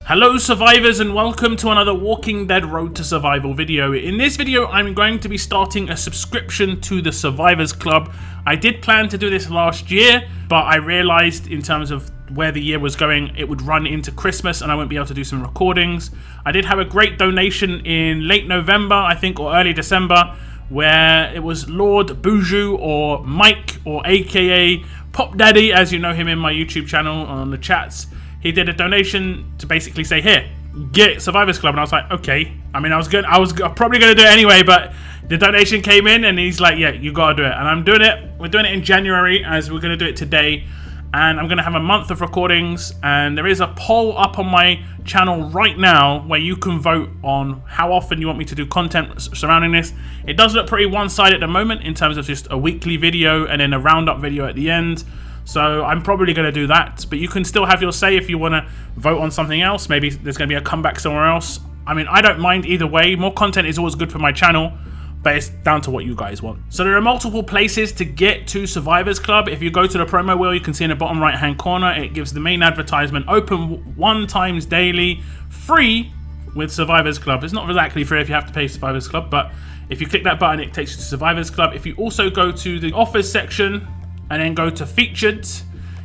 Hello survivors and welcome to another Walking Dead Road to Survival video. In this video I'm going to be starting a subscription to the Survivors Club. I did plan to do this last year, but I realized in terms of where the year was going it would run into Christmas and I won't be able to do some recordings. I did have a great donation in late November I think, or early December, where it was Lord Buju, or Mike, or aka Pop Daddy as you know him in my YouTube channel on the chats. He did a donation to basically say, here, get Survivors Club. And I was like, okay. I mean, I was probably going to do it anyway, but the donation came in and he's like, yeah, you got to do it. And I'm doing it. We're doing it in January, as we're going to do it today. And I'm going to have a month of recordings. And there is a poll up on my channel right now where you can vote on how often you want me to do content surrounding this. It does look pretty one-sided at the moment in terms of just a weekly video and then a roundup video at the end. So I'm probably going to do that, but you can still have your say if you want to vote on something else. Maybe there's going to be a comeback somewhere else. I mean, I don't mind either way. More content is always good for my channel, but it's down to what you guys want. So there are multiple places to get to Survivors Club. If you go to the promo wheel, you can see in the bottom right hand corner, it gives the main advertisement, open 1 times daily, free with Survivors Club. It's not exactly free if you have to pay Survivors Club, but if you click that button, it takes you to Survivors Club. If you also go to the offers section, and then go to featured,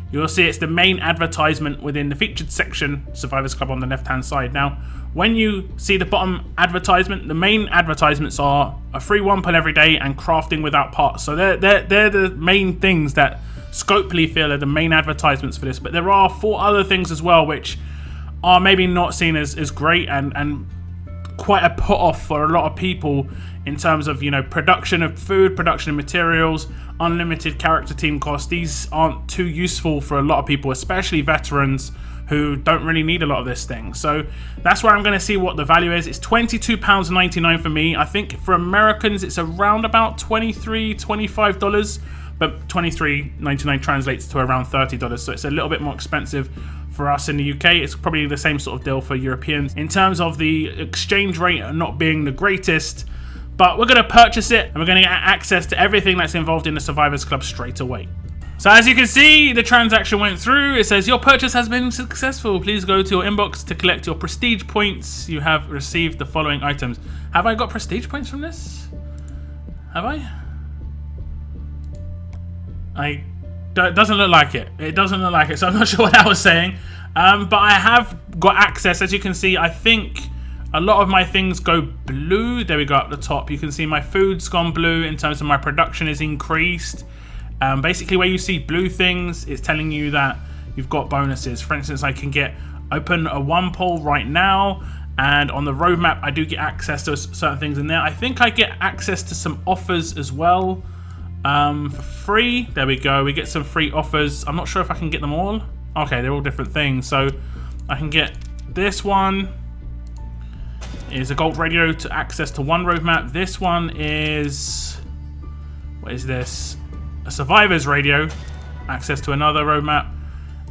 you'll see it's the main advertisement within the featured section, Survivors Club on the left hand side. Now when you see the bottom advertisement, the main advertisements are a free 1 pull every day and crafting without parts. So they're the main things that Scopely feel are the main advertisements for this, but there are 4 other things as well which are maybe not seen as great and quite a put off for a lot of people in terms of, you know, production of food, production of materials, unlimited character team costs. These aren't too useful for a lot of people, especially veterans who don't really need a lot of this thing. So that's where I'm going to see what the value is. It's £22.99 for me. I think for Americans it's around about $23, $25, but $23.99 translates to around $30, so it's a little bit more expensive for us in the UK. It's probably the same sort of deal for Europeans in terms of the exchange rate not being the greatest, but we're going to purchase it and we're going to get access to everything that's involved in the Survivors Club straight away. So as you can see, the transaction went through. It says your purchase has been successful. Please go to your inbox to collect your prestige points. You have received the following items. Have I got prestige points from this? Have I? It doesn't look like it. It doesn't look like it, so I'm not sure what that was saying. But I have got access. As you can see, I think a lot of my things go blue. There we go, up the top. You can see my food's gone blue in terms of my production is increased. Basically, where you see blue things, it's telling you that you've got bonuses. For instance, I can open a 1 pull right now, and on the roadmap, I do get access to certain things in there. I think I get access to some offers as well. For free. There we go. We get some free offers. I'm not sure if I can get them all. Okay, they're all different things. So I can get this one is a gold radio to access to 1 roadmap. This one is, what is this? A survivors radio, access to another roadmap.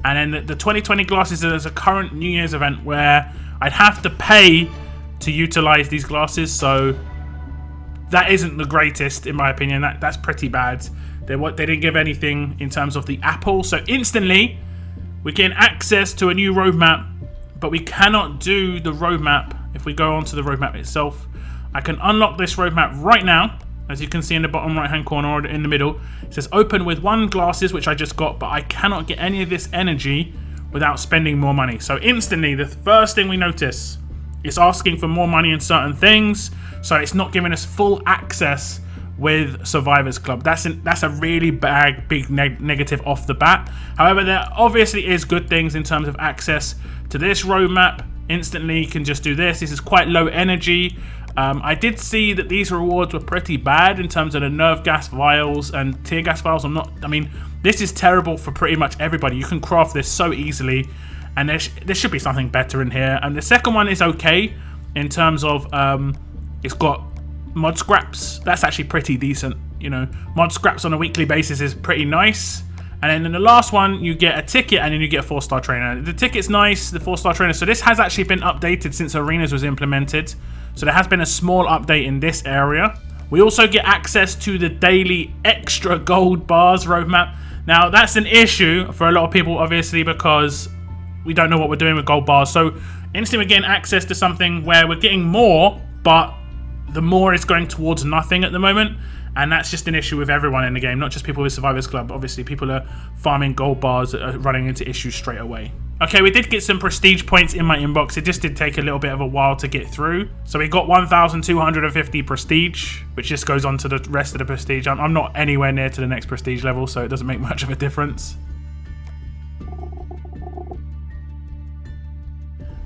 And then the 2020 glasses is a current New Year's event where I'd have to pay to utilize these glasses. So that isn't the greatest in my opinion. That's pretty bad. They didn't give anything in terms of the Apple. So instantly we gain access to a new roadmap, but we cannot do the roadmap. If we go onto the roadmap itself, I can unlock this roadmap right now. As you can see in the bottom right hand corner or in the middle, it says open with 1 glasses, which I just got, but I cannot get any of this energy without spending more money. So instantly the first thing we notice is asking for more money in certain things. So it's not giving us full access with Survivors Club. That's a really big negative off the bat. However, there obviously is good things in terms of access to this roadmap. Instantly you can just do this. This is quite low energy. I did see that these rewards were pretty bad in terms of the nerve gas vials and tear gas vials. I mean, this is terrible for pretty much everybody. You can craft this so easily, and there should be something better in here. And the second one is okay in terms of it's got mod scraps. That's actually pretty decent. You know, mod scraps on a weekly basis is pretty nice. And then in the last one, you get a ticket and then you get a 4-star trainer. The ticket's nice, the 4-star trainer. So this has actually been updated since Arenas was implemented. So there has been a small update in this area. We also get access to the daily extra gold bars roadmap. Now that's an issue for a lot of people, obviously, because we don't know what we're doing with gold bars. So Instantly we're getting access to something where we're getting more, but the more is going towards nothing at the moment. And that's just an issue with everyone in the game, not just people with Survivors Club. Obviously, people are farming gold bars that are running into issues straight away. Okay, we did get some prestige points in my inbox. It just did take a little bit of a while to get through. So we got 1,250 prestige, which just goes on to the rest of the prestige. I'm not anywhere near to the next prestige level, so it doesn't make much of a difference.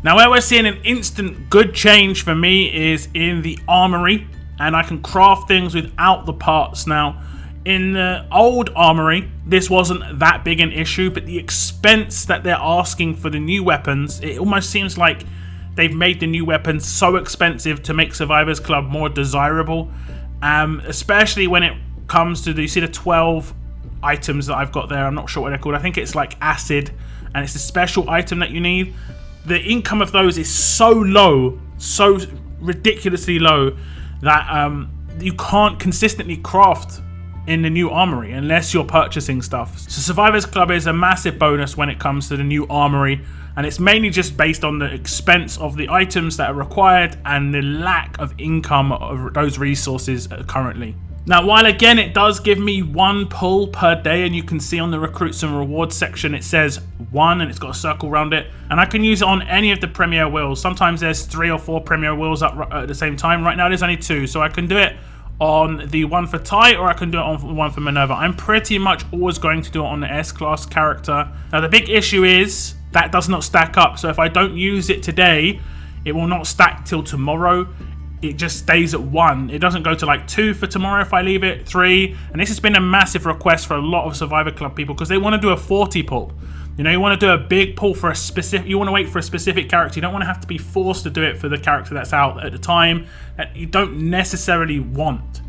Now, where we're seeing an instant good change for me is in the armory. And I can craft things without the parts. Now, in the old armory, this wasn't that big an issue, but the expense that they're asking for the new weapons, it almost seems like they've made the new weapons so expensive to make Survivors Club more desirable. Especially when it comes to, you see the 12 items that I've got there, I'm not sure what they're called. I think it's like acid, and it's a special item that you need. The income of those is so low, so ridiculously low, that you can't consistently craft in the new armory unless you're purchasing stuff. So Survivors Club is a massive bonus when it comes to the new armory, and it's mainly just based on the expense of the items that are required and the lack of income of those resources currently. Now, while again it does give me 1 pull per day, and you can see on the recruits and rewards section it says 1 and it's got a circle around it, and I can use it on any of the premier wheels. Sometimes there's 3 or 4 premier wheels up at the same time. Right now there's only 2, so I can do it on the one for Ty, or I can do it on the one for Minerva. I'm pretty much always going to do it on the S-class character. Now, the big issue is that does not stack up, so if I don't use it today, it will not stack till tomorrow. It just stays at 1. It doesn't go to like 2 for tomorrow if I leave it, 3. And this has been a massive request for a lot of Survivor Club people, because they want to do a 40 pull. You know, you want to do a big pull for a specific, you want to wait for a specific character. You don't want to have to be forced to do it for the character that's out at the time that you don't necessarily want.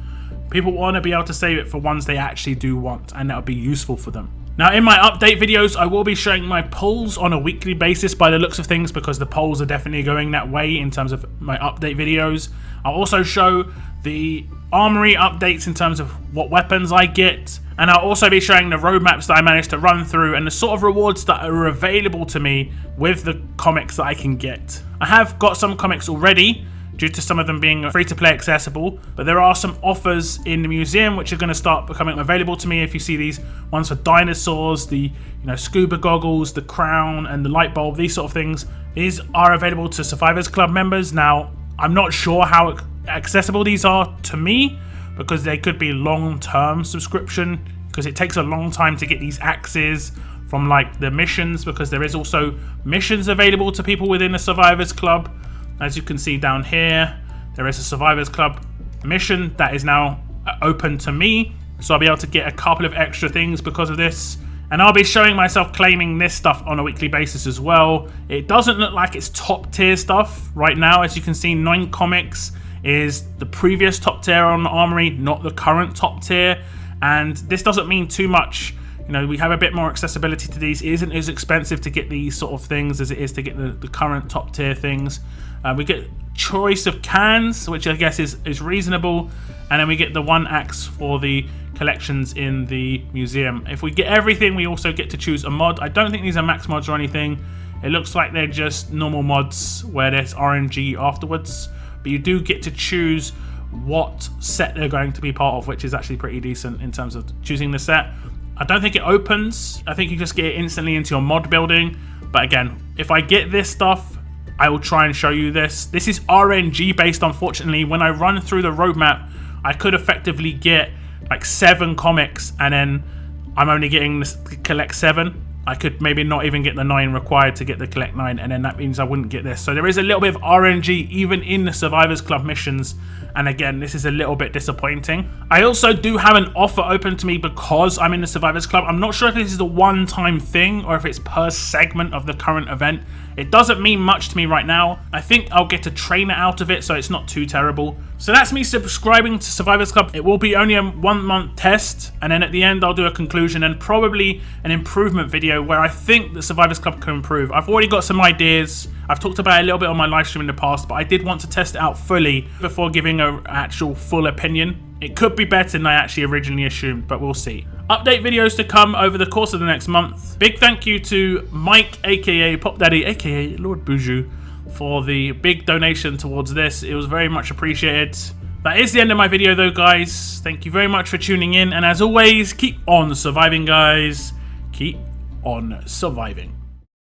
People want to be able to save it for ones they actually do want, and that'll be useful for them. Now, in my update videos, I will be showing my polls on a weekly basis by the looks of things, because the polls are definitely going that way in terms of my update videos. I'll also show the armory updates in terms of what weapons I get, and I'll also be showing the roadmaps that I managed to run through and the sort of rewards that are available to me with the comics that I can get. I have got some comics already, due to some of them being free-to-play accessible, but there are some offers in the museum which are going to start becoming available to me. If you see these ones for dinosaurs, the scuba goggles, the crown, and the light bulb, these sort of things, these are available to Survivors Club members. Now, I'm not sure how accessible these are to me, because they could be long-term subscription, because it takes a long time to get these axes from like the missions, because there is also missions available to people within the Survivors Club. As you can see down here, there is a Survivors Club mission that is now open to me, so I'll be able to get a couple of extra things because of this. And I'll be showing myself claiming this stuff on a weekly basis as well. It doesn't look like it's top tier stuff right now. As you can see, 9 comics is the previous top tier on the armory, not the current top tier. And this doesn't mean too much. You know, we have a bit more accessibility to these. It isn't as expensive to get these sort of things as it is to get the current top tier things. We get choice of cans, which I guess is reasonable, and then we get the 1 axe for the collections in the museum. If we get everything, we also get to choose a mod. I don't think these are max mods or anything. It looks like they're just normal mods where there's RNG afterwards, but you do get to choose what set they're going to be part of, which is actually pretty decent in terms of choosing the set. I don't think it opens. I think you just get it instantly into your mod building. But again, if I get this stuff, I will try and show you this. This is RNG based, unfortunately. When I run through the roadmap, I could effectively get like 7 comics, and then I'm only getting this collect 7. I could maybe not even get the 9 required to get the collect 9, and then that means I wouldn't get this. So there is a little bit of RNG even in the Survivors Club missions, and again, this is a little bit disappointing. I also do have an offer open to me because I'm in the Survivors Club. I'm not sure if this is a one-time thing or if it's per segment of the current event. It doesn't mean much to me right now. I think I'll get a trainer out of it, so it's not too terrible. So that's me subscribing to Survivors Club. It will be only a 1-month test, and then at the end I'll do a conclusion and probably an improvement video where I think the Survivors Club can improve. I've already got some ideas. I've talked about it a little bit on my live stream in the past, but I did want to test it out fully before giving an actual full opinion. It could be better than I actually originally assumed, but we'll see. Update videos to come over the course of the next month. Big thank you to Mike, aka Pop Daddy, aka Lord Buju, for the big donation towards this. It was very much appreciated. That is the end of my video though, guys. Thank you very much for tuning in, and as always, keep on surviving, guys. Keep on surviving.